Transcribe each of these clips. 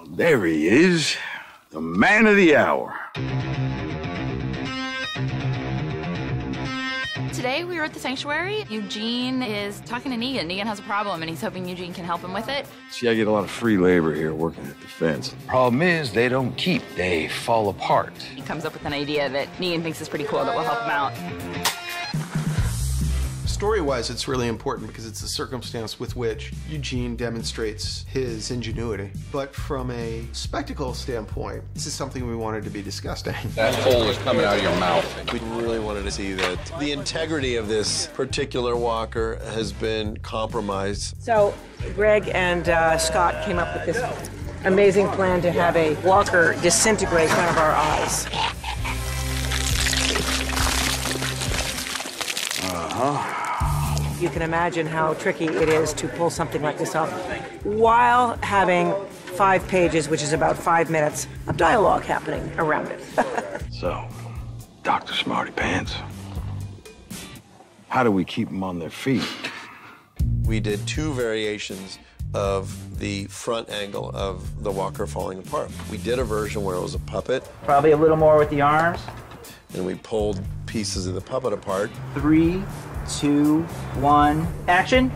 There he is, the man of the hour. Today we were at the sanctuary. Eugene is talking to Negan. Negan has a problem and he's hoping Eugene can help him with it. See, I get a lot of free labor here working at the fence. Problem is, they don't keep, they fall apart. He comes up with an idea that Negan thinks is pretty cool that will help him out. Story-wise, it's really important because it's the circumstance with which Eugene demonstrates his ingenuity. But from a spectacle standpoint, this is something we wanted to be disgusting. That hole is coming out of your mouth. We really wanted to see that the integrity of this particular walker has been compromised. So Greg and Scott came up with this amazing plan to have a walker disintegrate one of our eyes. You can imagine how tricky it is to pull something like this off while having 5 pages, which is about 5 minutes, of dialogue happening around it. So, Dr. Smarty Pants, how do we keep them on their feet? We did 2 variations of the front angle of the walker falling apart. We did a version where it was a puppet. Probably a little more with the arms. And we pulled pieces of the puppet apart. 3, 2, 1, action.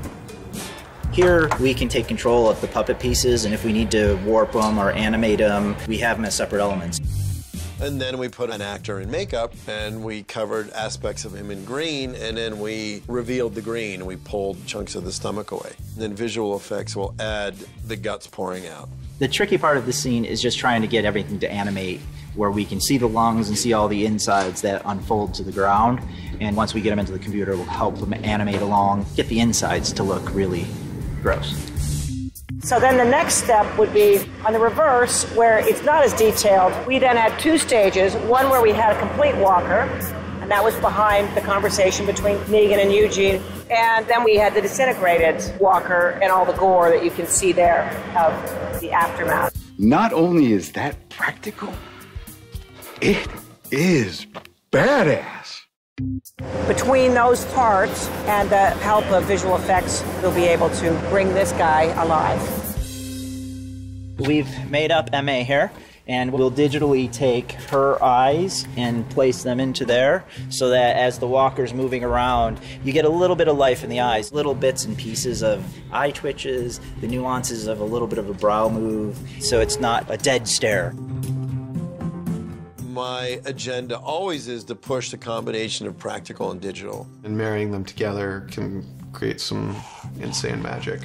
Here we can take control of the puppet pieces, and if we need to warp them or animate them, we have them as separate elements. And then we put an actor in makeup, and we covered aspects of him in green, and then we revealed the green, and we pulled chunks of the stomach away. And then visual effects will add the guts pouring out. The tricky part of the scene is just trying to get everything to animate where we can see the lungs and see all the insides that unfold to the ground. And once we get them into the computer, we'll help them animate along, get the insides to look really gross. So then the next step would be on the reverse, where it's not as detailed. We then had 2 stages, one where we had a complete walker, and that was behind the conversation between Negan and Eugene. And then we had the disintegrated walker and all the gore that you can see there of the aftermath. Not only is that practical, it is badass. Between those parts and the help of visual effects, we'll be able to bring this guy alive. We've made up MA here, and we'll digitally take her eyes and place them into there so that as the walker's moving around, you get a little bit of life in the eyes, little bits and pieces of eye twitches, the nuances of a little bit of a brow move, so it's not a dead stare. My agenda always is to push the combination of practical and digital. And marrying them together can create some insane magic.